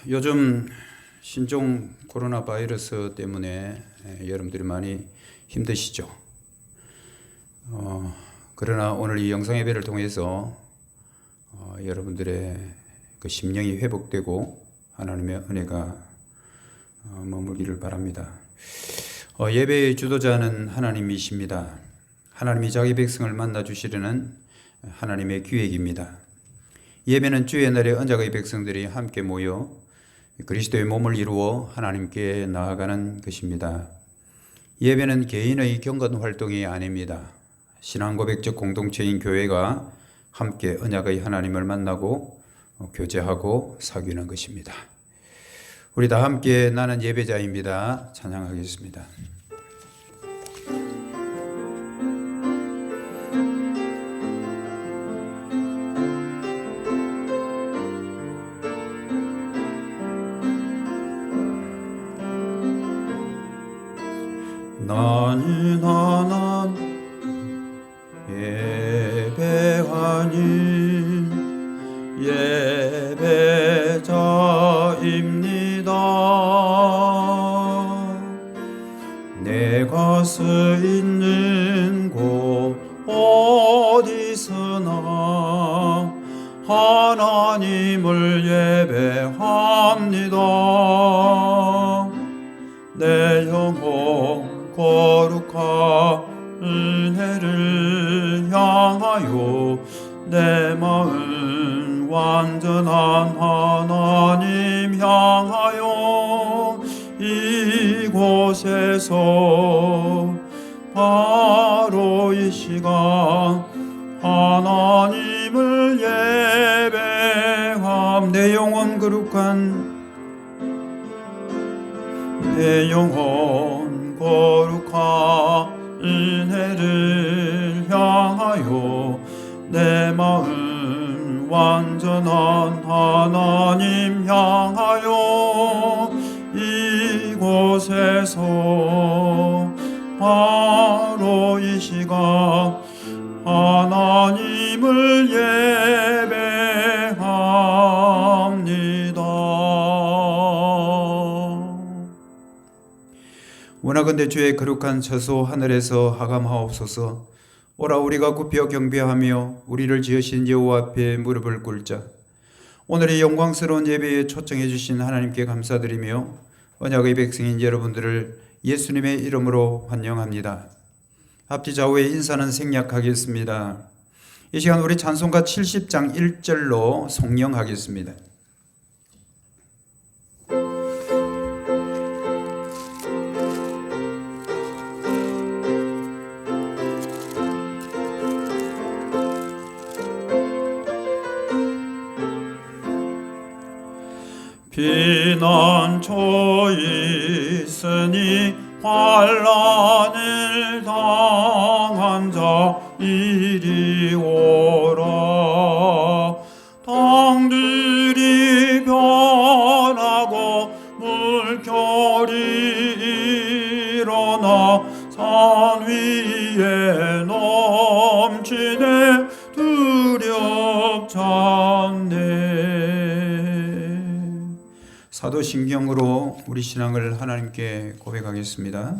요즘 신종 코로나 바이러스 때문에 여러분들이 많이 힘드시죠. 그러나 오늘 이 영상 예배를 통해서 여러분들의 그 심령이 회복되고 하나님의 은혜가 머물기를 바랍니다. 예배의 주도자는 하나님이십니다. 하나님이 자기 백성을 만나 주시려는 하나님의 기획입니다. 예배는 주의 날에 언약의 백성들이 함께 모여 그리스도의 몸을 이루어 하나님께 나아가는 것입니다. 예배는 개인의 경건 활동이 아닙니다. 신앙 고백적 공동체인 교회가 함께 언약의 하나님을 만나고 교제하고 사귀는 것입니다. 우리 다 함께 나는 예배자입니다. 찬양하겠습니다. 나는 하나님 예배하니 예배자입니다. 내가 서 있는 곳 어디서나 하나님을 예배합니다. 내 영혼 거룩한 은혜를 향하여 내 마음 완전한 하나님 향하여 이곳에서 바로 이 시간 하나님을 예배함. 내 영혼 거룩한 내 영혼 거룩한 은혜를 향하여 내 마음 완전한 하나님 향하여 이곳에서 바로 이 시간 하나님을 예배합니다. 원하건대 주의 거룩한 처소 하늘에서 하감하옵소서. 오라 우리가 굽혀 경배하며 우리를 지으신 여호와 앞에 무릎을 꿇자. 오늘의 영광스러운 예배에 초청해 주신 하나님께 감사드리며 언약의 백성인 여러분들을 예수님의 이름으로 환영합니다. 앞뒤 좌우의 인사는 생략하겠습니다. 이 시간 우리 찬송가 70장 1절로 송영하겠습니다. 피난처 있으니 환난을 당한 자 이리 오라. 땅들이 변하고 물결이 일어나 산 위에 넘치네 두렵잖네. 사도신경으로 우리 신앙을 하나님께 고백하겠습니다.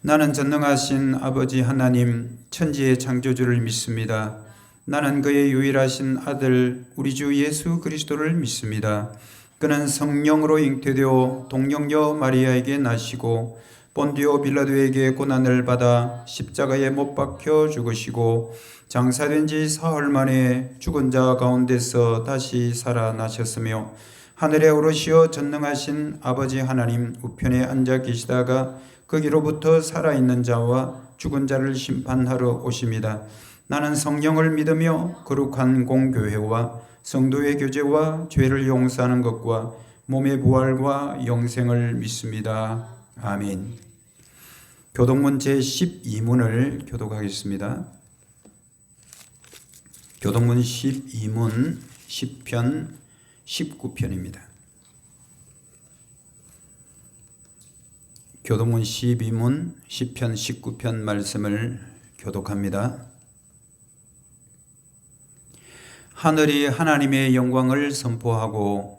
나는 전능하신 아버지 하나님 천지의 창조주를 믿습니다. 나는 그의 유일하신 아들 우리 주 예수 그리스도를 믿습니다. 그는 성령으로 잉태되어 동정녀 마리아에게 나시고 본디오 빌라도에게 고난을 받아 십자가에 못 박혀 죽으시고 장사된 지 사흘 만에 죽은 자 가운데서 다시 살아나셨으며 하늘에 오르시어 전능하신 아버지 하나님 우편에 앉아 계시다가 거기로부터 살아있는 자와 죽은 자를 심판하러 오십니다. 나는 성령을 믿으며 거룩한 공교회와 성도의 교제와 죄를 용서하는 것과 몸의 부활과 영생을 믿습니다. 아멘. 교독문 제12문을 교독하겠습니다. 교독문 12문 10편 19편입니다. 교독문 12문 10편 19편 말씀을 교독합니다. 하늘이 하나님의 영광을 선포하고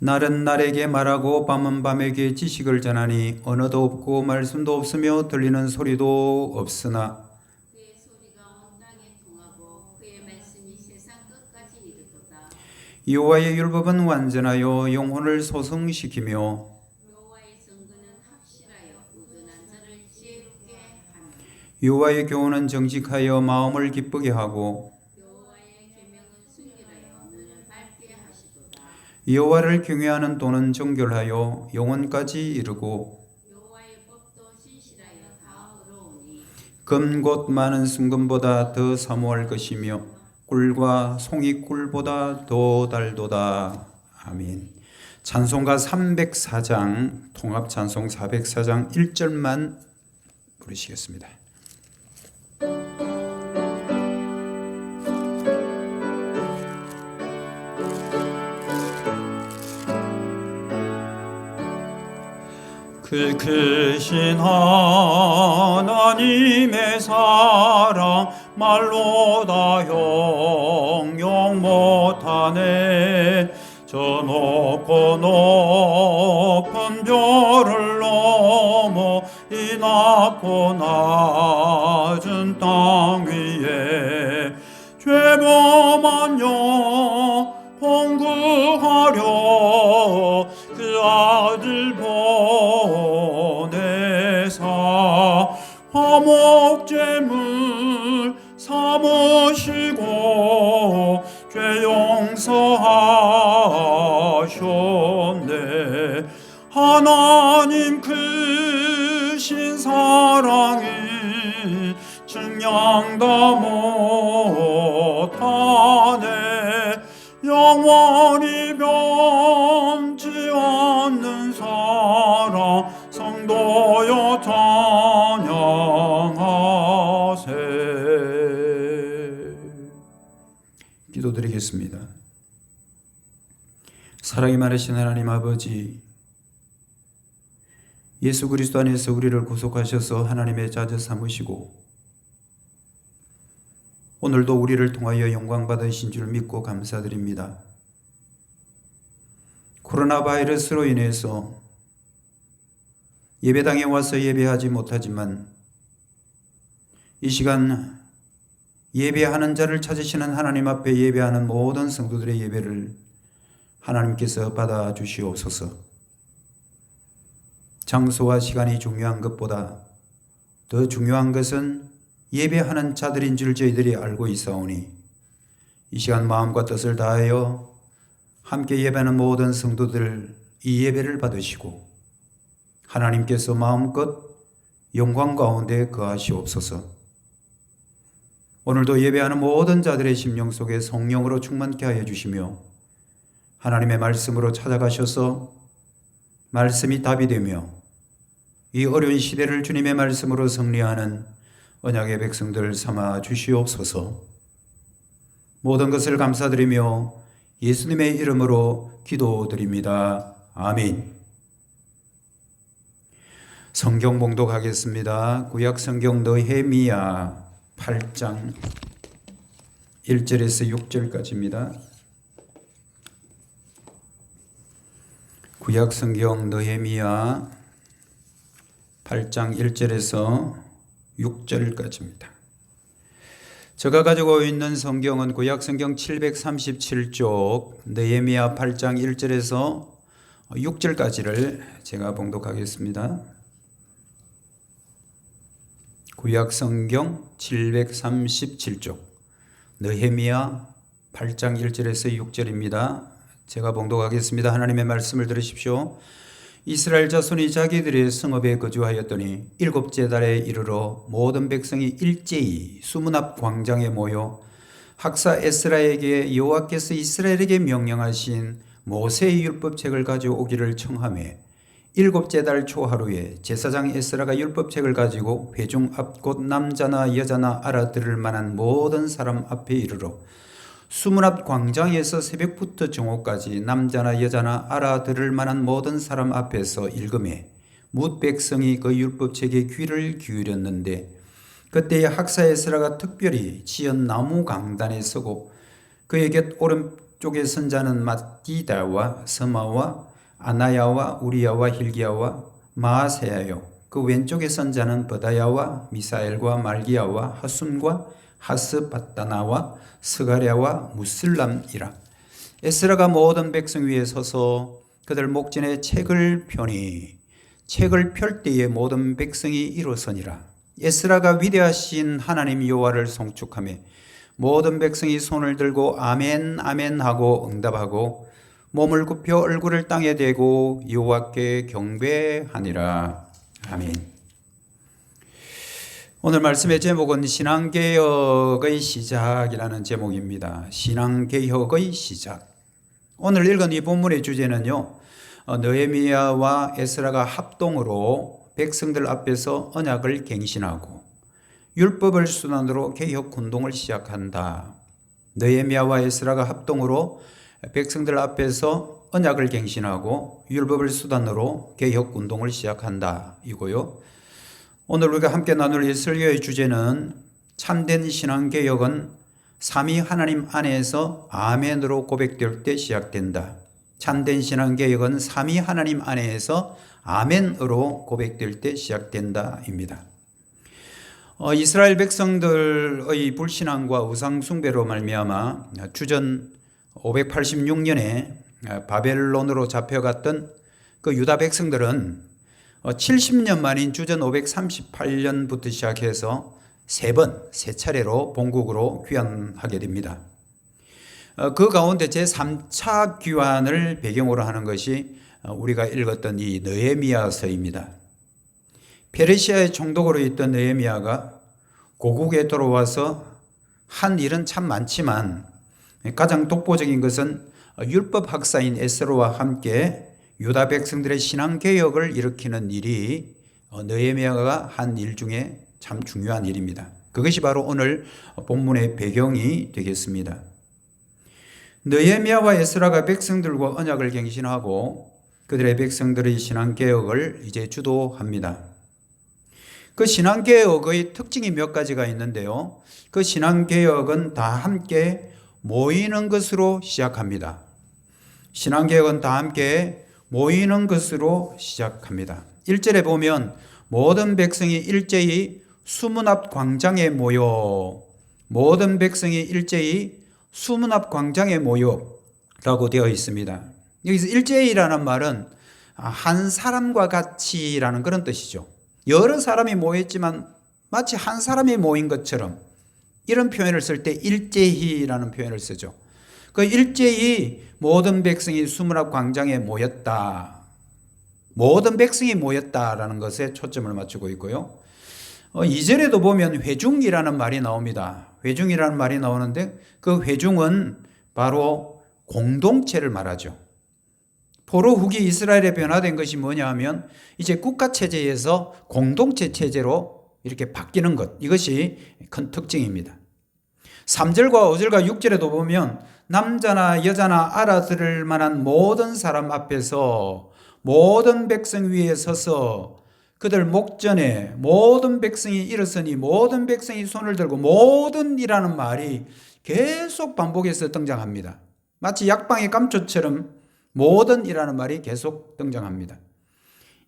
날은 날에게 말하고 밤은 밤에게 지식을 전하니 언어도 없고 말씀도 없으며 들리는 소리도 없으나 그의 소리가 온 땅에 통하고 그의 말씀이 세상 끝까지 이르도다. 여호와의 율법은 완전하여 영혼을 소성시키며 여호와의 증거는 확실하여 우둔한 자를 지혜롭게 하며 여호와의 교훈은 정직하여 마음을 기쁘게 하고 여호와의 계명은 순결하여 눈을 밝게 하시도다. 여호와를 경외하는 도는 정결하여 영혼까지 이르고 여호와의 법도 신실하여 다 어려우니 금곧 많은 순금보다 더 사모할 것이며 꿀과 송이꿀보다 더 달도다. 아멘. 찬송가 304장 통합 찬송 404장 1절만 부르시겠습니다. 그 크신 하나님의 사랑 말로 다 형용 못하네. 저 높고 높은 별을 넘어 이 낮고 낮은 땅 위에 죄범한 영 공구하려 그 아들 보내사 화목제물 삼으시고 죄 용서하셨네. 하나님 크신 사랑이 증량 다 못하네. 영원히 변치 않는 사랑 성도여 찬양하세. 기도드리겠습니다. 사랑이 많으신 하나님 아버지, 예수 그리스도 안에서 우리를 구속하셔서 하나님의 자녀 삼으시고 오늘도 우리를 통하여 영광 받으신 줄 믿고 감사드립니다. 코로나 바이러스로 인해서 예배당에 와서 예배하지 못하지만 이 시간 예배하는 자를 찾으시는 하나님 앞에 예배하는 모든 성도들의 예배를 하나님께서 받아주시옵소서. 장소와 시간이 중요한 것보다 더 중요한 것은 예배하는 자들인 줄 저희들이 알고 있사오니 이 시간 마음과 뜻을 다하여 함께 예배하는 모든 성도들 이 예배를 받으시고 하나님께서 마음껏 영광 가운데 거하시옵소서. 오늘도 예배하는 모든 자들의 심령 속에 성령으로 충만케 하여 주시며 하나님의 말씀으로 찾아가셔서 말씀이 답이 되며 이 어려운 시대를 주님의 말씀으로 승리하는 언약의 백성들 삼아 주시옵소서. 모든 것을 감사드리며 예수님의 이름으로 기도드립니다. 아멘. 성경 봉독하겠습니다. 구약 성경 느헤미야 8장 1절에서 6절까지입니다. 구약 성경 느헤미야 8장 1절에서 6절까지입니다. 제가 가지고 있는 성경은 구약 성경 737쪽 느헤미야 8장 1절에서 6절까지를 제가 봉독하겠습니다. 구약 성경 737쪽 느헤미야 8장 1절에서 6절입니다. 제가 봉독하겠습니다. 하나님의 말씀을 들으십시오. 이스라엘 자손이 자기들의 성읍에 거주하였더니 일곱째 달에 이르러 모든 백성이 일제히 수문 앞 광장에 모여 학사 에스라에게 여호와께서 이스라엘에게 명령하신 모세의 율법책을 가져오기를 청하매 일곱째 달 초하루에 제사장 에스라가 율법책을 가지고 회중 앞 곧 남자나 여자나 알아들을 만한 모든 사람 앞에 이르러 수문 앞 광장에서 새벽부터 정오까지 남자나 여자나 알아들을 만한 모든 사람 앞에서 읽음에 뭇 백성이 그 율법책에 귀를 기울였는데 그때에 학사 에스라가 특별히 지은 나무 강단에 서고 그의 곁 쪽의 선자는 마띠다와 서마와 아나야와 우리야와 힐기야와 마아세야요. 그 왼쪽의 선자는 버다야와 미사엘과 말기야와 하순과 하스바다나와 스가랴와 무슬람이라. 에스라가 모든 백성 위에 서서 그들 목전에 책을 펴니 책을 펼 때에 모든 백성이 일어서니라. 에스라가 위대하신 하나님 여호와를 송축하며 모든 백성이 손을 들고 아멘 아멘 하고 응답하고 몸을 굽혀 얼굴을 땅에 대고 여호와께 경배하니라. 아멘. 오늘 말씀의 제목은 신앙개혁의 시작이라는 제목입니다. 신앙개혁의 시작. 오늘 읽은 이 본문의 주제는요, 느헤미야와 에스라가 합동으로 백성들 앞에서 언약을 갱신하고 율법을 수단으로 개혁 운동을 시작한다. 느헤미야와 에스라가 합동으로 백성들 앞에서 언약을 갱신하고 율법을 수단으로 개혁 운동을 시작한다 이고요. 오늘 우리가 함께 나눌 이 설교의 주제는 참된 신앙개혁은 삼위 하나님 안에서 아멘으로 고백될 때 시작된다. 참된 신앙개혁은 삼위 하나님 안에서 아멘으로 고백될 때 시작된다 입니다. 이스라엘 백성들의 불신앙과 우상숭배로 말미암아 주전 586년에 바벨론으로 잡혀갔던 그 유다 백성들은 70년 만인 주전 538년부터 시작해서 세 차례로 본국으로 귀환하게 됩니다. 그 가운데 제3차 귀환을 배경으로 하는 것이 우리가 읽었던 이 느헤미야서입니다. 페르시아의 총독으로 있던 느헤미야가 고국에 돌아와서 한 일은 참 많지만 가장 독보적인 것은 율법 학사인 에스라와 함께 유다 백성들의 신앙 개혁을 일으키는 일이 느헤미야가 한 일 중에 참 중요한 일입니다. 그것이 바로 오늘 본문의 배경이 되겠습니다. 느헤미야와 에스라가 백성들과 언약을 갱신하고 그들의 백성들의 신앙 개혁을 이제 주도합니다. 그 신앙 개혁의 특징이 몇 가지가 있는데요. 그 신앙 개혁은 다 함께 모이는 것으로 시작합니다. 신앙 개혁은 다 함께 모이는 것으로 시작합니다. 1절에 보면 모든 백성이 일제히 수문 앞 광장에 모여, 모든 백성이 일제히 수문 앞 광장에 모여라고 되어 있습니다. 여기서 일제히라는 말은 한 사람과 같이라는 그런 뜻이죠. 여러 사람이 모였지만 마치 한 사람이 모인 것처럼 이런 표현을 쓸 때 일제히라는 표현을 쓰죠. 그 일제히 모든 백성이 수문 앞 광장에 모였다. 모든 백성이 모였다라는 것에 초점을 맞추고 있고요. 2절에도 보면 회중이라는 말이 나옵니다. 회중이라는 말이 나오는데 그 회중은 바로 공동체를 말하죠. 포로 후기 이스라엘에 변화된 것이 뭐냐 하면 이제 국가체제에서 공동체 체제로 이렇게 바뀌는 것, 이것이 큰 특징입니다. 3절과 5절과 6절에도 보면 남자나 여자나 알아들을 만한 모든 사람 앞에서 모든 백성 위에 서서 그들 목전에 모든 백성이 일어서니 모든 백성이 손을 들고 모든이라는 말이 계속 반복해서 등장합니다. 마치 약방의 감초처럼 모든이라는 말이 계속 등장합니다.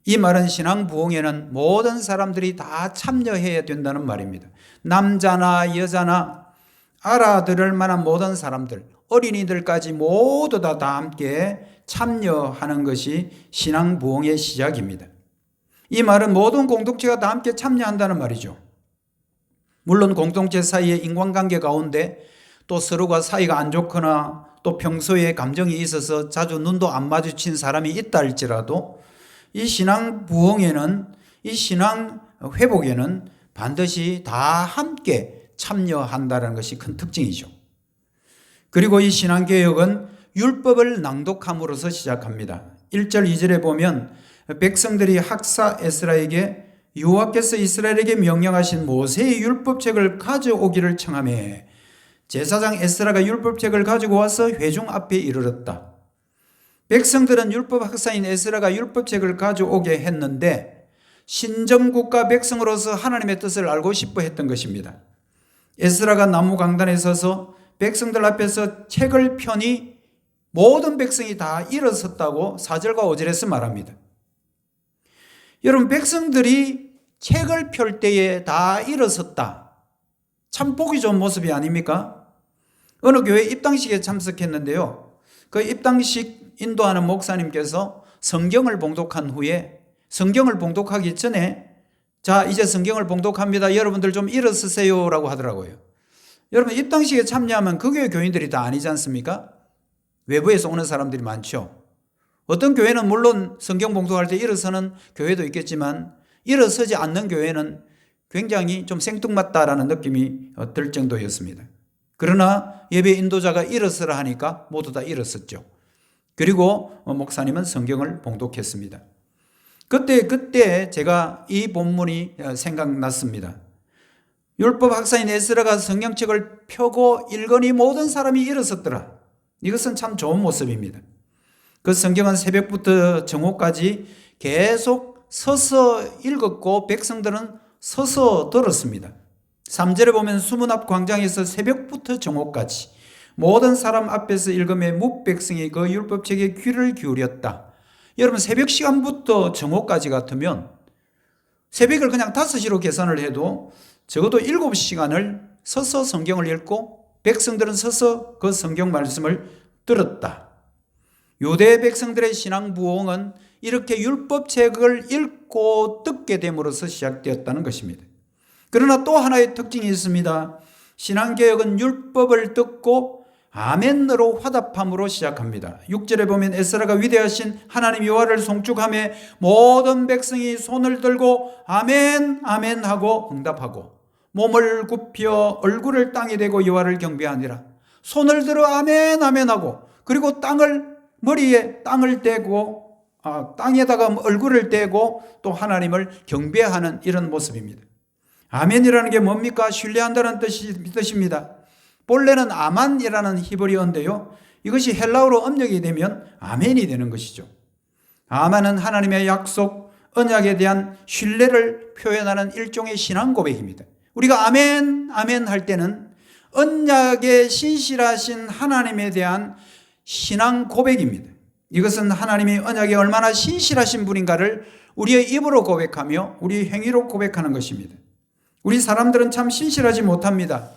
이 말은 신앙 부흥에는 모든 사람들이 다 참여해야 된다는 말입니다. 남자나 여자나 알아들을 만한 모든 사람들, 어린이들까지 모두 다 함께 참여하는 것이 신앙 부흥의 시작입니다. 이 말은 모든 공동체가 다 함께 참여한다는 말이죠. 물론 공동체 사이의 인간관계 가운데 또 서로가 사이가 안 좋거나 또 평소에 감정이 있어서 자주 눈도 안 마주친 사람이 있다 할지라도 이 신앙 부흥에는, 이 신앙 회복에는 반드시 다 함께 참여한다는 것이 큰 특징이죠. 그리고 이 신앙개혁은 율법을 낭독함으로써 시작합니다. 1절 2절에 보면 백성들이 학사 에스라에게 여호와께서 이스라엘에게 명령하신 모세의 율법책을 가져오기를 청하며 제사장 에스라가 율법책을 가지고 와서 회중 앞에 이르렀다. 백성들은 율법 학사인 에스라가 율법책을 가져오게 했는데 신정국가 백성으로서 하나님의 뜻을 알고 싶어 했던 것입니다. 에스라가 나무 강단에 서서 백성들 앞에서 책을 펴니 모든 백성이 다 일어섰다고 4절과 5절에서 말합니다. 여러분, 백성들이 책을 펼 때에 다 일어섰다. 참 보기 좋은 모습이 아닙니까? 어느 교회 입당식에 참석했는데요. 그 입당식 인도하는 목사님께서 성경을 봉독한 후에 성경을 봉독하기 전에 자, 이제 성경을 봉독합니다. 여러분들 좀 일어서세요 라고 하더라고요. 여러분, 입당식에 참여하면 그 교회 교인들이 다 아니지 않습니까? 외부에서 오는 사람들이 많죠. 어떤 교회는 물론 성경 봉독할 때 일어서는 교회도 있겠지만 일어서지 않는 교회는 굉장히 좀 생뚱맞다라는 느낌이 들 정도였습니다. 그러나 예배 인도자가 일어서라 하니까 모두 다 일어섰죠. 그리고 목사님은 성경을 봉독했습니다. 그때 제가 이 본문이 생각났습니다. 율법 학사인 에스라가 성경책을 펴고 읽으니 모든 사람이 일어섰더라. 이것은 참 좋은 모습입니다. 그 성경은 새벽부터 정오까지 계속 서서 읽었고 백성들은 서서 들었습니다. 3절에 보면 수문 앞 광장에서 새벽부터 정오까지 모든 사람 앞에서 읽음에 뭇백성이 그 율법책에 귀를 기울였다. 여러분, 새벽 시간부터 정오까지 같으면 새벽을 그냥 5시로 계산을 해도 적어도 7시간을 서서 성경을 읽고 백성들은 서서 그 성경 말씀을 들었다. 유대 백성들의 신앙 부흥은 이렇게 율법책을 읽고 듣게 됨으로써 시작되었다는 것입니다. 그러나 또 하나의 특징이 있습니다. 신앙개혁은 율법을 듣고 아멘으로 화답함으로 시작합니다. 6절에 보면 에스라가 위대하신 하나님 여호와를 송축하며 모든 백성이 손을 들고 아멘 아멘 하고 응답하고 몸을 굽혀 얼굴을 땅에 대고 여호와를 경배하니라. 손을 들어 아멘 아멘 하고 그리고 머리에 땅을 대고 땅에다가 얼굴을 대고 또 하나님을 경배하는 이런 모습입니다. 아멘이라는 게 뭡니까? 신뢰한다는 뜻입니다. 본래는 아만이라는 히브리어인데요. 이것이 헬라어로 음력이 되면 아멘이 되는 것이죠. 아만은 하나님의 약속, 언약에 대한 신뢰를 표현하는 일종의 신앙 고백입니다. 우리가 아멘, 아멘 할 때는 언약에 신실하신 하나님에 대한 신앙 고백입니다. 이것은 하나님이 언약에 얼마나 신실하신 분인가를 우리의 입으로 고백하며 우리 행위로 고백하는 것입니다. 우리 사람들은 참 신실하지 못합니다.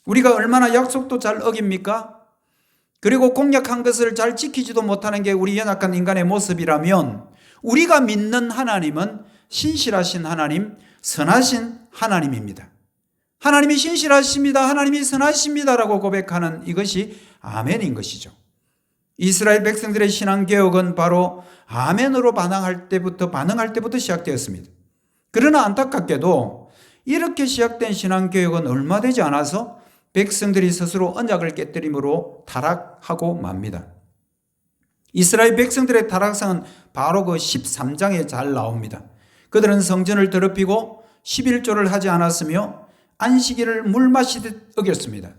우리가 얼마나 약속도 잘 어깁니까? 그리고 공약한 것을 잘 지키지도 못하는 게 우리 연약한 인간의 모습이라면 우리가 믿는 하나님은 신실하신 하나님, 선하신 하나님입니다. 하나님이 신실하십니다. 하나님이 선하십니다라고 고백하는 이것이 아멘인 것이죠. 이스라엘 백성들의 신앙개혁은 바로 아멘으로 반응할 때부터 시작되었습니다. 그러나 안타깝게도 이렇게 시작된 신앙개혁은 얼마 되지 않아서 백성들이 스스로 언약을 깨뜨림으로 타락하고 맙니다. 이스라엘 백성들의 타락상은 바로 그 13장에 잘 나옵니다. 그들은 성전을 더럽히고 11조를 하지 않았으며 안식일을 물 마시듯 어겼습니다.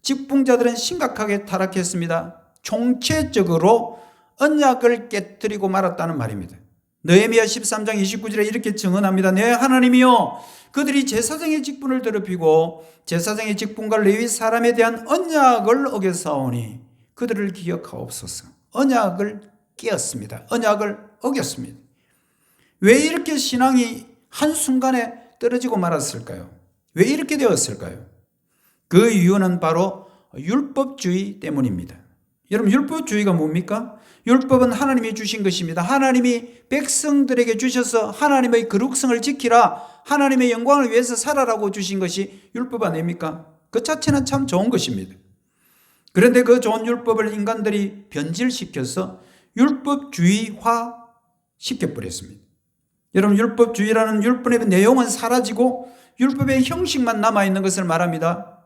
직분자들은 심각하게 타락했습니다. 총체적으로 언약을 깨뜨리고 말았다는 말입니다. 느헤미야 13장 29절에 이렇게 증언합니다. 내 하나님이여, 그들이 제사장의 직분을 더럽히고 제사장의 직분과 레위 사람에 대한 언약을 어겼사오니 그들을 기억하옵소서. 언약을 깨었습니다. 언약을 어겼습니다. 왜 이렇게 신앙이 한순간에 떨어지고 말았을까요? 왜 이렇게 되었을까요? 그 이유는 바로 율법주의 때문입니다. 여러분, 율법주의가 뭡니까? 율법은 하나님이 주신 것입니다. 하나님이 백성들에게 주셔서 하나님의 거룩성을 지키라, 하나님의 영광을 위해서 살아라고 주신 것이 율법 아닙니까? 그 자체는 참 좋은 것입니다. 그런데 그 좋은 율법을 인간들이 변질시켜서 율법주의화 시켜버렸습니다. 여러분, 율법주의라는 율법의 내용은 사라지고 율법의 형식만 남아있는 것을 말합니다.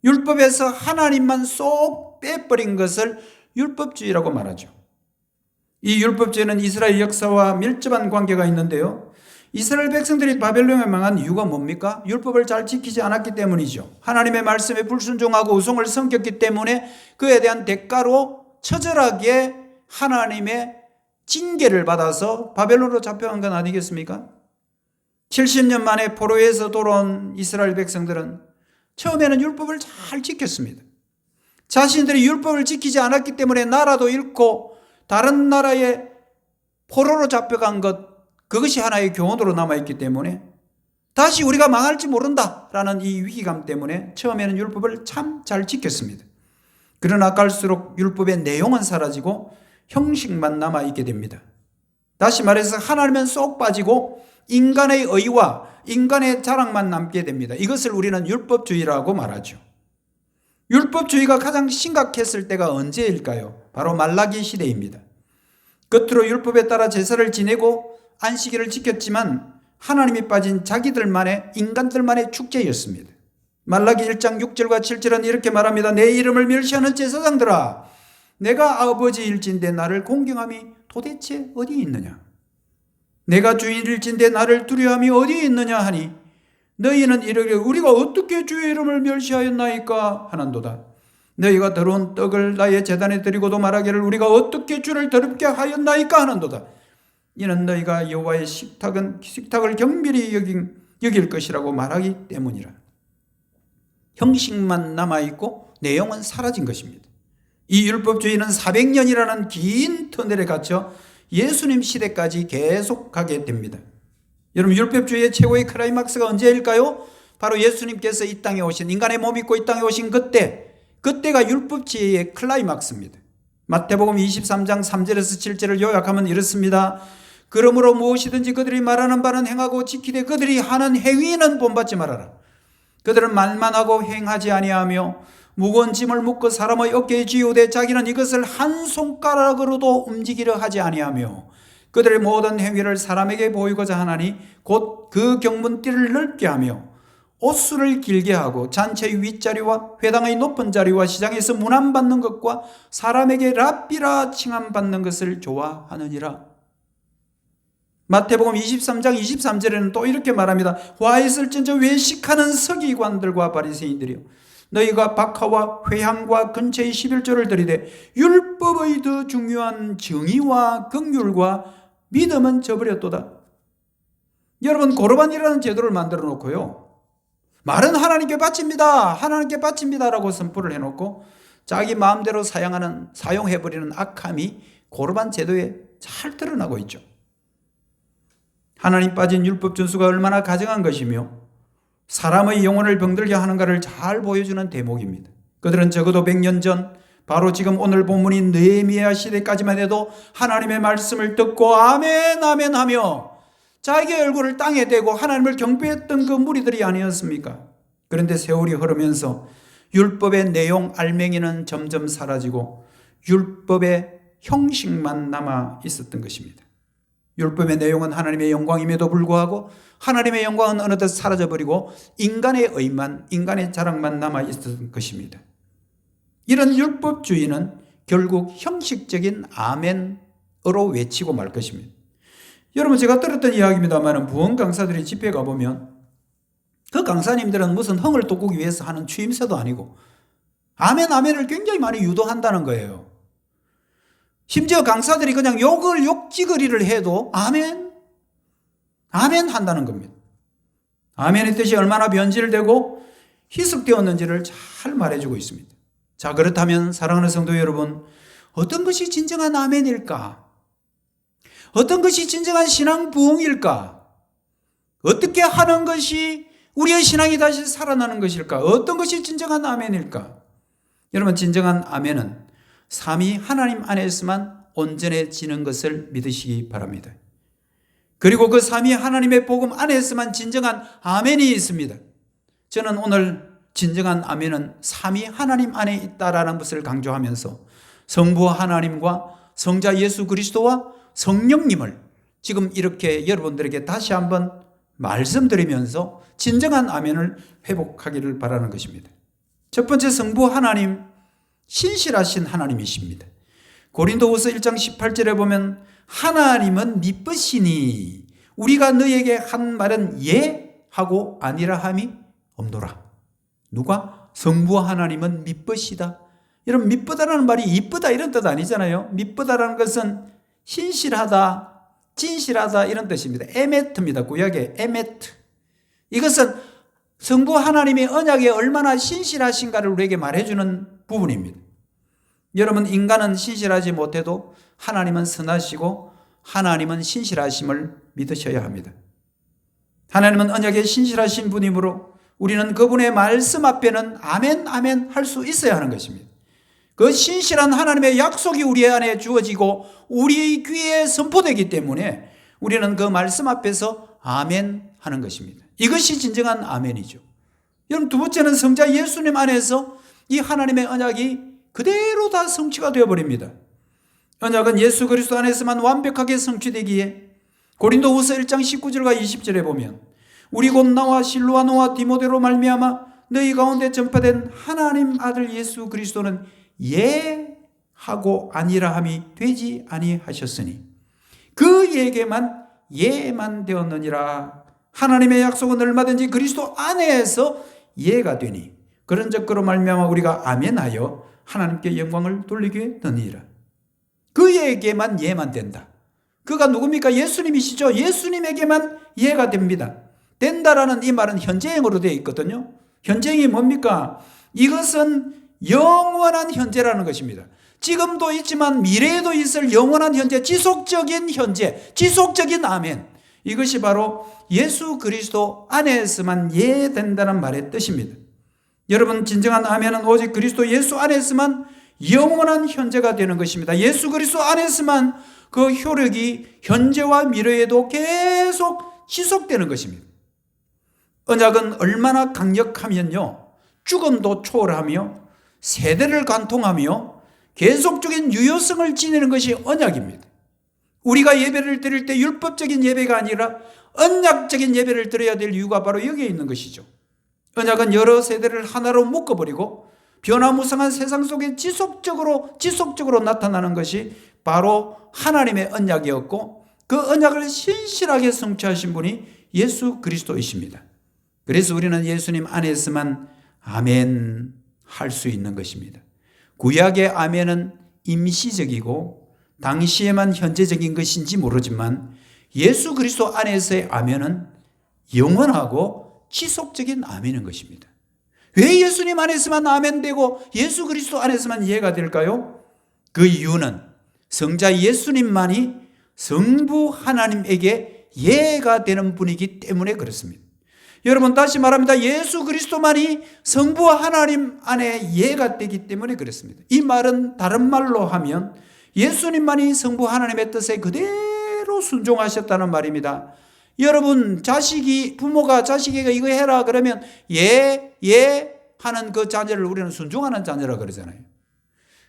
율법에서 하나님만 쏙 빼버린 것을 율법주의라고 말하죠. 이 율법주의는 이스라엘 역사와 밀접한 관계가 있는데요. 이스라엘 백성들이 바벨론에 망한 이유가 뭡니까? 율법을 잘 지키지 않았기 때문이죠. 하나님의 말씀에 불순종하고 우송을 섬겼기 때문에 그에 대한 대가로 처절하게 하나님의 징계를 받아서 바벨론으로 잡혀간 건 아니겠습니까? 70년 만에 포로에서 돌아온 이스라엘 백성들은 처음에는 율법을 잘 지켰습니다. 자신들이 율법을 지키지 않았기 때문에 나라도 잃고 다른 나라에 포로로 잡혀간 것, 그것이 하나의 교훈으로 남아있기 때문에 다시 우리가 망할지 모른다라는 이 위기감 때문에 처음에는 율법을 참 잘 지켰습니다. 그러나 갈수록 율법의 내용은 사라지고 형식만 남아있게 됩니다. 다시 말해서 하나님은 쏙 빠지고 인간의 의와 인간의 자랑만 남게 됩니다. 이것을 우리는 율법주의라고 말하죠. 율법주의가 가장 심각했을 때가 언제일까요? 바로 말라기 시대입니다. 겉으로 율법에 따라 제사를 지내고 안식일을 지켰지만 하나님이 빠진 자기들만의 인간들만의 축제였습니다. 말라기 1장 6절과 7절은 이렇게 말합니다. 내 이름을 멸시하는 제사장들아, 내가 아버지일진데 나를 공경함이 도대체 어디 있느냐? 내가 주인일진데 나를 두려움이 어디 있느냐 하니 너희는 이르기를 우리가 어떻게 주의 이름을 멸시하였나이까 하는도다. 너희가 더러운 떡을 나의 제단에 드리고도 말하기를 우리가 어떻게 주를 더럽게 하였나이까 하는도다. 이는 너희가 여호와의 식탁을 경멸히 여길 것이라고 말하기 때문이라. 형식만 남아있고 내용은 사라진 것입니다. 이 율법주의는 400년이라는 긴 터널에 갇혀 예수님 시대까지 계속 가게 됩니다. 여러분, 율법주의의 최고의 클라이막스가 언제일까요? 바로 예수님께서 이 땅에 오신, 인간의 몸 입고 이 땅에 오신 그때가 율법주의의 클라이막스입니다. 마태복음 23장 3절에서 7절을 요약하면 이렇습니다. 그러므로 무엇이든지 그들이 말하는 바는 행하고 지키되 그들이 하는 행위는 본받지 말아라. 그들은 말만 하고 행하지 아니하며 무거운 짐을 묶어 사람의 어깨에 쥐우되 자기는 이것을 한 손가락으로도 움직이려 하지 아니하며 그들의 모든 행위를 사람에게 보이고자 하나니 곧 그 경문띠를 넓게 하며 옷수를 길게 하고 잔치의 윗자리와 회당의 높은 자리와 시장에서 문안받는 것과 사람에게 랍비라 칭함받는 것을 좋아하느니라. 마태복음 23장 23절에는 또 이렇게 말합니다. 화 있을진저 외식하는 서기관들과 바리새인들이여, 너희가 박하와 회향과 근처의 11조를 드리되 율법의 더 중요한 정의와 긍휼과 믿음은 저버렸도다. 여러분, 고르반이라는 제도를 만들어 놓고요, 말은 하나님께 바칩니다, 하나님께 바칩니다라고 선포를 해놓고 자기 마음대로 사용해버리는 악함이 고르반 제도에 잘 드러나고 있죠. 하나님 빠진 율법 준수가 얼마나 가증한 것이며 사람의 영혼을 병들게 하는가를 잘 보여주는 대목입니다. 그들은 적어도 100년 전, 바로 지금 오늘 본문인 느헤미야 시대까지만 해도 하나님의 말씀을 듣고 아멘 아멘 하며 자기의 얼굴을 땅에 대고 하나님을 경배했던 그 무리들이 아니었습니까? 그런데 세월이 흐르면서 율법의 내용 알맹이는 점점 사라지고 율법의 형식만 남아 있었던 것입니다. 율법의 내용은 하나님의 영광임에도 불구하고 하나님의 영광은 어느덧 사라져버리고 인간의 의만, 인간의 자랑만 남아 있었던 것입니다. 이런 율법주의는 결국 형식적인 아멘으로 외치고 말 것입니다. 여러분, 제가 들었던 이야기입니다만 부흥 강사들이 집회 가보면 그 강사님들은 무슨 흥을 돋구기 위해서 하는 추임새도 아니고 아멘 아멘을 굉장히 많이 유도한다는 거예요. 심지어 강사들이 그냥 욕지거리를 해도 아멘 아멘 한다는 겁니다. 아멘의 뜻이 얼마나 변질되고 희석되었는지를 잘 말해주고 있습니다. 자, 그렇다면 사랑하는 성도 여러분, 어떤 것이 진정한 아멘일까? 어떤 것이 진정한 신앙 부흥일까? 어떻게 하는 것이 우리의 신앙이 다시 살아나는 것일까? 어떤 것이 진정한 아멘일까? 여러분, 진정한 아멘은 삼위 하나님 안에서만 온전해지는 것을 믿으시기 바랍니다. 그리고 그 삼위 하나님의 복음 안에서만 진정한 아멘이 있습니다. 저는 오늘 진정한 아멘은 삼위 하나님 안에 있다라는 것을 강조하면서 성부 하나님과 성자 예수 그리스도와 성령님을 지금 이렇게 여러분들에게 다시 한번 말씀드리면서 진정한 아멘을 회복하기를 바라는 것입니다. 첫 번째, 성부 하나님, 신실하신 하나님이십니다. 고린도후서 1장 18절에 보면 하나님은 미쁘시니 우리가 너에게 한 말은 예 하고 아니라 함이 없노라. 누가? 성부 하나님은 미쁘시다. 여러분, 미쁘다라는 말이 이쁘다 이런 뜻 아니잖아요. 미쁘다라는 것은 신실하다, 진실하다 이런 뜻입니다. 에메트입니다. 구약의 에메트. 이것은 성부 하나님의 언약에 얼마나 신실하신가를 우리에게 말해주는 부분입니다. 여러분, 인간은 신실하지 못해도 하나님은 선하시고 하나님은 신실하심을 믿으셔야 합니다. 하나님은 언약에 신실하신 분이므로 우리는 그분의 말씀 앞에는 아멘 아멘 할 수 있어야 하는 것입니다. 그 신실한 하나님의 약속이 우리 안에 주어지고 우리 귀에 선포되기 때문에 우리는 그 말씀 앞에서 아멘 하는 것입니다. 이것이 진정한 아멘이죠. 여러분, 두 번째는 성자 예수님 안에서 이 하나님의 언약이 그대로 다 성취가 되어버립니다. 언약은 예수 그리스도 안에서만 완벽하게 성취되기에 고린도후서 1장 19절과 20절에 보면 우리 곧 나와 실로아노와 디모데로 말미암아 너희 가운데 전파된 하나님 아들 예수 그리스도는 예하고 아니라함이 되지 아니하셨으니 그에게만 예만 되었느니라. 하나님의 약속은 얼마든지 그리스도 안에서 예가 되니 그런즉 그로 말미암아 우리가 아멘하여 하나님께 영광을 돌리게 되니라. 그에게만 예만 된다. 그가 누굽니까? 예수님이시죠. 예수님에게만 예가 됩니다. 된다라는 이 말은 현재형으로 되어 있거든요. 현재형이 뭡니까? 이것은 영원한 현재라는 것입니다. 지금도 있지만 미래에도 있을 영원한 현재, 지속적인 현재, 지속적인 아멘. 이것이 바로 예수 그리스도 안에서만 예된다는 말의 뜻입니다. 여러분, 진정한 아멘은 오직 그리스도 예수 안에서만 영원한 현재가 되는 것입니다. 예수 그리스도 안에서만 그 효력이 현재와 미래에도 계속 지속되는 것입니다. 언약은 얼마나 강력하면요, 죽음도 초월하며 세대를 관통하며 계속적인 유효성을 지니는 것이 언약입니다. 우리가 예배를 드릴 때 율법적인 예배가 아니라 언약적인 예배를 드려야 될 이유가 바로 여기에 있는 것이죠. 언약은 여러 세대를 하나로 묶어버리고 변화무쌍한 세상 속에 지속적으로 나타나는 것이 바로 하나님의 언약이었고 그 언약을 신실하게 성취하신 분이 예수 그리스도이십니다. 그래서 우리는 예수님 안에서만 아멘 할 수 있는 것입니다. 구약의 아멘은 임시적이고 당시에만 현재적인 것인지 모르지만 예수 그리스도 안에서의 아멘은 영원하고 지속적인 아멘인 것입니다. 왜 예수님 안에서만 아멘되고 예수 그리스도 안에서만 예가 될까요? 그 이유는 성자 예수님만이 성부 하나님에게 예가 되는 분이기 때문에 그렇습니다. 여러분, 다시 말합니다. 예수 그리스도만이 성부 하나님 안에 예가 되기 때문에 그렇습니다. 이 말은 다른 말로 하면 예수님만이 성부 하나님의 뜻에 그대로 순종하셨다는 말입니다. 여러분, 부모가 자식에게 이거 해라 그러면 예 하는 그 자녀를 우리는 순종하는 자녀라 그러잖아요.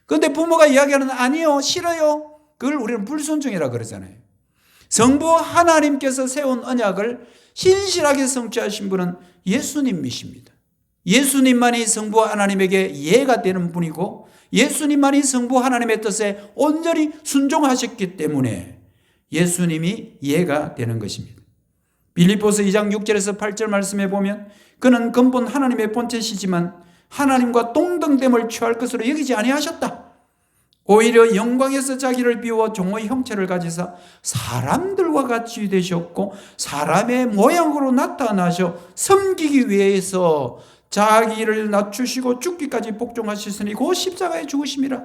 그런데 부모가 이야기하는 아니요, 싫어요, 그걸 우리는 불순종이라 그러잖아요. 성부 하나님께서 세운 언약을 신실하게 성취하신 분은 예수님이십니다. 예수님만이 성부 하나님에게 예가 되는 분이고 예수님만이 성부 하나님의 뜻에 온전히 순종하셨기 때문에 예수님이 예가 되는 것입니다. 빌립보서 2장 6절에서 8절 말씀에 보면 그는 근본 하나님의 본체시지만 하나님과 동등됨을 취할 것으로 여기지 아니하셨다. 오히려 영광에서 자기를 비워 종의 형체를 가지사 사람들과 같이 되셨고 사람의 모양으로 나타나셔 섬기기 위해서 자기를 낮추시고 죽기까지 복종하셨으니 그 십자가에 죽으심이라.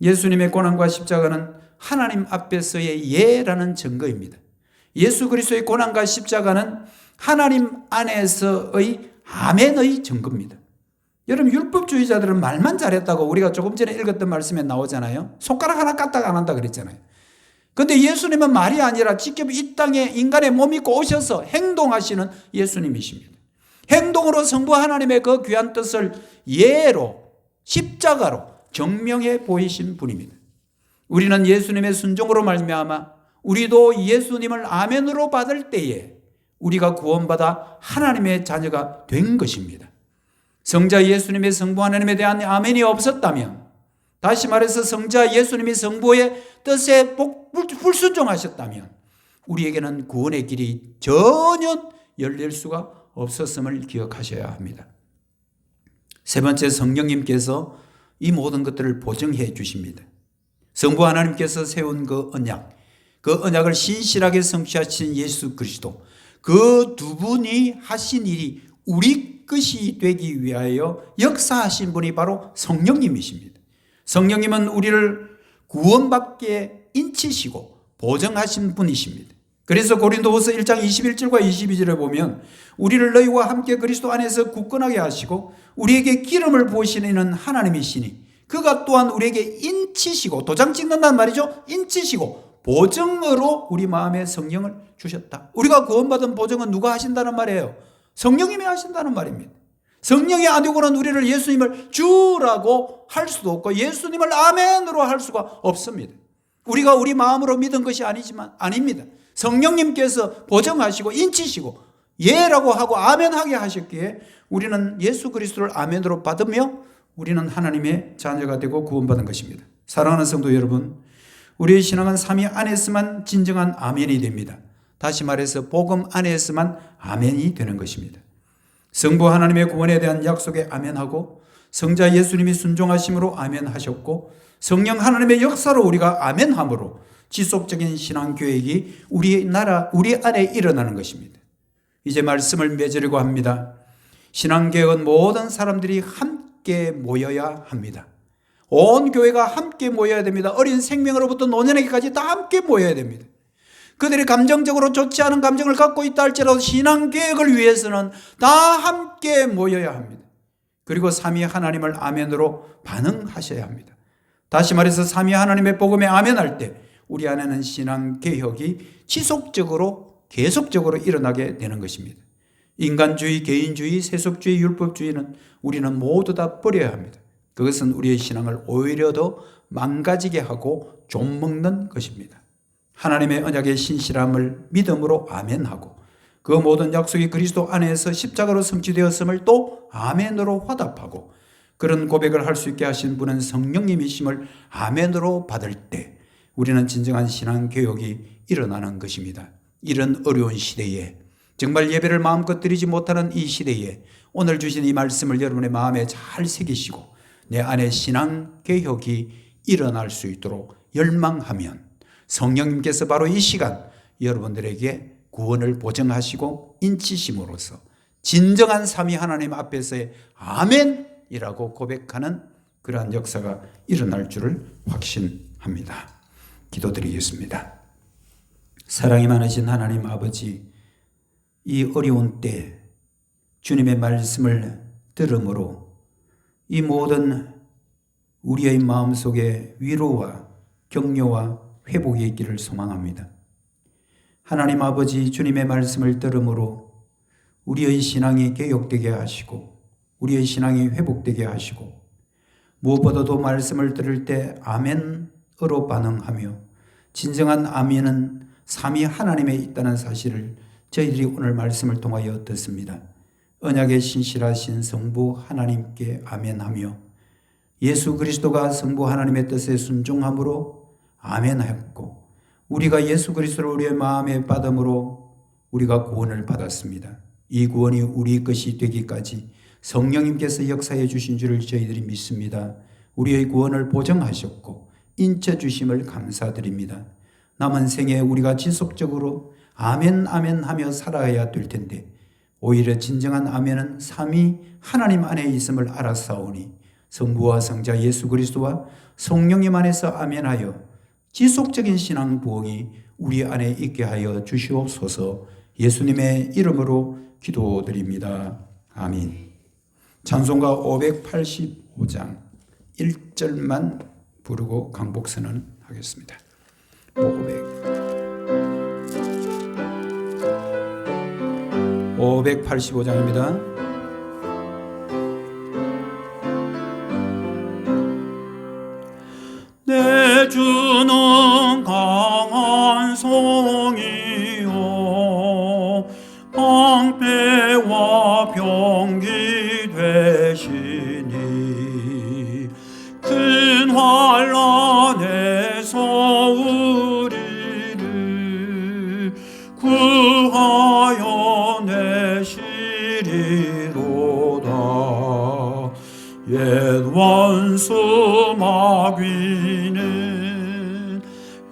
예수님의 고난과 십자가는 하나님 앞에서의 예라는 증거입니다. 예수 그리스도의 고난과 십자가는 하나님 안에서의 아멘의 증거입니다. 여러분, 율법주의자들은 말만 잘했다고 우리가 조금 전에 읽었던 말씀에 나오잖아요. 손가락 하나 까딱 안 한다 그랬잖아요. 그런데 예수님은 말이 아니라 직접 이 땅에 인간의 몸 입고 오셔서 행동하시는 예수님이십니다. 행동으로 성부 하나님의 그 귀한 뜻을 예로, 십자가로 증명해 보이신 분입니다. 우리는 예수님의 순종으로 말미암아 우리도 예수님을 아멘으로 받을 때에 우리가 구원받아 하나님의 자녀가 된 것입니다. 성자 예수님의 성부 하나님에 대한 아멘이 없었다면, 다시 말해서 성자 예수님이 성부의 뜻에 불순종하셨다면 우리에게는 구원의 길이 전혀 열릴 수가 없었음을 기억하셔야 합니다. 세 번째, 성령님께서 이 모든 것들을 보증해 주십니다. 성부 하나님께서 세운 그 언약을 신실하게 성취하신 예수 그리스도, 그 두 분이 하신 일이 우리 것이 되기 위하여 역사하신 분이 바로 성령님이십니다. 성령님은 우리를 구원받게 인치시고 보정하신 분이십니다. 그래서 고린도후서 1장 21절과 22절에 보면 우리를 너희와 함께 그리스도 안에서 굳건하게 하시고 우리에게 기름을 부으시는 하나님이시니 그가 또한 우리에게 인치시고, 도장 찍는단 말이죠. 인치시고 보정으로 우리 마음에 성령을 주셨다. 우리가 구원받은 보정은 누가 하신다는 말이에요? 성령님이 하신다는 말입니다. 성령이 아니고는 우리를 예수님을 주라고 할 수도 없고 예수님을 아멘으로 할 수가 없습니다. 우리가 우리 마음으로 믿은 것이 아닙니다. 성령님께서 보정하시고 인치시고 예라고 하고 아멘하게 하셨기에 우리는 예수 그리스도를 아멘으로 받으며 우리는 하나님의 자녀가 되고 구원받은 것입니다. 사랑하는 성도 여러분, 우리의 신앙은 삼위 안에서만 진정한 아멘이 됩니다. 다시 말해서 복음 안에서만 아멘이 되는 것입니다. 성부 하나님의 구원에 대한 약속에 아멘하고 성자 예수님이 순종하심으로 아멘하셨고 성령 하나님의 역사로 우리가 아멘함으로 지속적인 신앙 계획이 우리 안에 일어나는 것입니다. 이제 말씀을 맺으려고 합니다. 신앙 계획은 모든 사람들이 함께 모여야 합니다. 온 교회가 함께 모여야 됩니다. 어린 생명으로부터 노년에게까지 다 함께 모여야 됩니다. 그들이 감정적으로 좋지 않은 감정을 갖고 있다 할지라도 신앙 계획을 위해서는 다 함께 모여야 합니다. 그리고 삼위 하나님을 아멘으로 반응하셔야 합니다. 다시 말해서 삼위 하나님의 복음에 아멘할 때 우리 안에는 신앙 개혁이 지속적으로 계속적으로 일어나게 되는 것입니다. 인간주의, 개인주의, 세속주의, 율법주의는 우리는 모두 다 버려야 합니다. 그것은 우리의 신앙을 오히려 더 망가지게 하고 좀먹는 것입니다. 하나님의 언약의 신실함을 믿음으로 아멘하고 그 모든 약속이 그리스도 안에서 십자가로 성취되었음을 또 아멘으로 화답하고 그런 고백을 할 수 있게 하신 분은 성령님이심을 아멘으로 받을 때 우리는 진정한 신앙 개혁이 일어나는 것입니다. 이런 어려운 시대에 정말 예배를 마음껏 드리지 못하는 이 시대에 오늘 주신 이 말씀을 여러분의 마음에 잘 새기시고 내 안에 신앙 개혁이 일어날 수 있도록 열망하면 성령님께서 바로 이 시간 여러분들에게 구원을 보증하시고 인치심으로써 진정한 삼위 하나님 앞에서의 아멘이라고 고백하는 그러한 역사가 일어날 줄을 확신합니다. 기도드리겠습니다. 사랑이 많으신 하나님 아버지, 이 어려운 때 주님의 말씀을 들음으로 이 모든 우리의 마음속에 위로와 격려와 회복이 있기를 소망합니다. 하나님 아버지, 주님의 말씀을 들음으로 우리의 신앙이 개혁되게 하시고 우리의 신앙이 회복되게 하시고 무엇보다도 말씀을 들을 때 아멘으로 반응하며 진정한 아멘은 삼위 하나님에 있다는 사실을 저희들이 오늘 말씀을 통하여 듣습니다. 언약의 신실하신 성부 하나님께 아멘하며 예수 그리스도가 성부 하나님의 뜻에 순종함으로 아멘하였고 우리가 예수 그리스도를 우리의 마음에 받음으로 우리가 구원을 받았습니다. 이 구원이 우리 것이 되기까지 성령님께서 역사해 주신 줄을 저희들이 믿습니다. 우리의 구원을 보증하셨고 인쳐 주심을 감사드립니다. 남은 생에 우리가 지속적으로 아멘 아멘 하며 살아야 될 텐데 오히려 진정한 아멘은 삼위 하나님 안에 있음을 알았사오니 성부와 성자 예수 그리스도와 성령님 안에서 아멘하여 지속적인 신앙 부흥이 우리 안에 있게 하여 주시옵소서. 예수님의 이름으로 기도드립니다. 아멘. 찬송가 585장 1절만 부르고 강복선언 하겠습니다. 585장입니다. 내 주는 강한 성이요 방패와 병기 되시니 큰 환난에서 우리를 구하여 내시리로다. 옛 원수 마귀는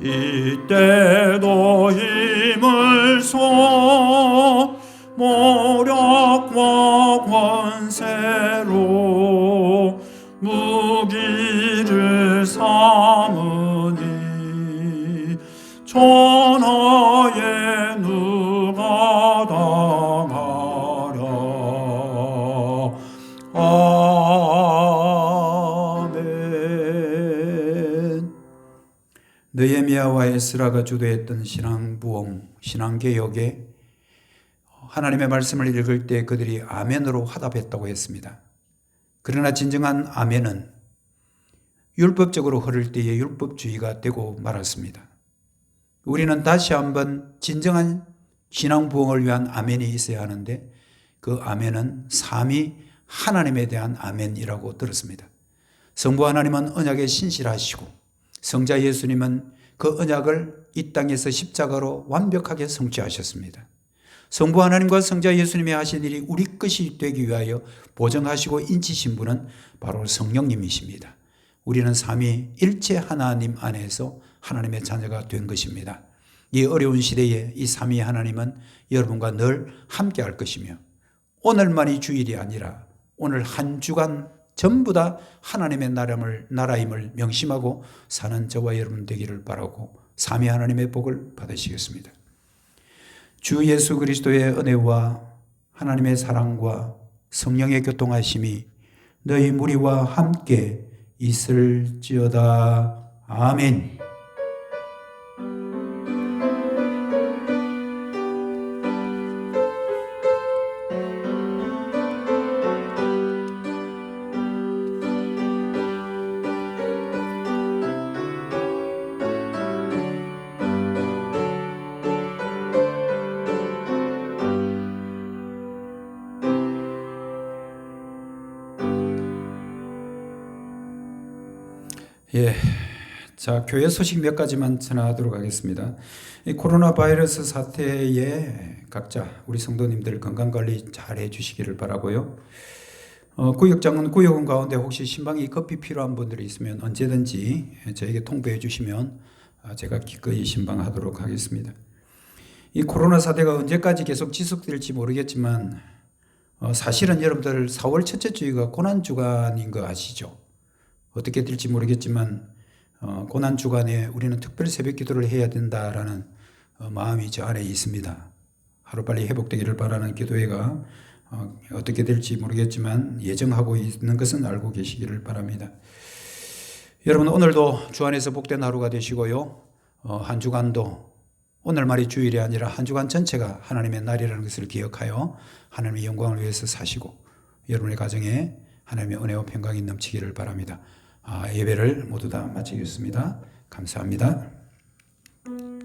이때도 힘을 써 모략과 권세로 무기를 삼으니 전하에 누가 당하랴. 아멘. 느헤미야와 에스라가 주도했던 신앙부흥, 신앙개혁에 하나님의 말씀을 읽을 때 그들이 아멘으로 화답했다고 했습니다. 그러나 진정한 아멘은 율법적으로 흐를 때의 율법주의가 되고 말았습니다. 우리는 다시 한번 진정한 신앙부흥을 위한 아멘이 있어야 하는데 그 아멘은 삼위 하나님에 대한 아멘이라고 들었습니다. 성부 하나님은 언약에 신실하시고 성자 예수님은 그 언약을 이 땅에서 십자가로 완벽하게 성취하셨습니다. 성부 하나님과 성자 예수님이 하신 일이 우리 것이 되기 위하여 보정하시고 인치신 분은 바로 성령님이십니다. 우리는 삼위 일체 하나님 안에서 하나님의 자녀가 된 것입니다. 이 어려운 시대에 이 삼위 하나님은 여러분과 늘 함께 할 것이며 오늘만이 주일이 아니라 오늘 한 주간 전부 다 하나님의 나라임을 명심하고 사는 저와 여러분 되기를 바라고 삼위 하나님의 복을 받으시겠습니다. 주 예수 그리스도의 은혜와 하나님의 사랑과 성령의 교통하심이 너희 무리와 함께 있을지어다. 아멘. 자, 교회 소식 몇 가지만 전하도록 하겠습니다. 이 코로나 바이러스 사태에 각자 우리 성도님들 건강관리 잘 해주시기를 바라고요. 구역장은 구역원 가운데 혹시 신방이 급히 필요한 분들이 있으면 언제든지 저에게 통보해 주시면 제가 기꺼이 신방하도록 하겠습니다. 이 코로나 사태가 언제까지 계속 지속될지 모르겠지만 사실은 여러분들 4월 첫째 주가 고난주간인 거 아시죠? 어떻게 될지 모르겠지만 고난주간에 우리는 특별 새벽 기도를 해야 된다라는 마음이 저 안에 있습니다. 하루빨리 회복되기를 바라는 기도회가 어떻게 될지 모르겠지만 예정하고 있는 것은 알고 계시기를 바랍니다. 여러분 오늘도 주 안에서 복된 하루가 되시고요. 한 주간도 오늘말이 주일이 아니라 한 주간 전체가 하나님의 날이라는 것을 기억하여 하나님의 영광을 위해서 사시고 여러분의 가정에 하나님의 은혜와 평강이 넘치기를 바랍니다. 예배를 모두 다 마치겠습니다. 감사합니다.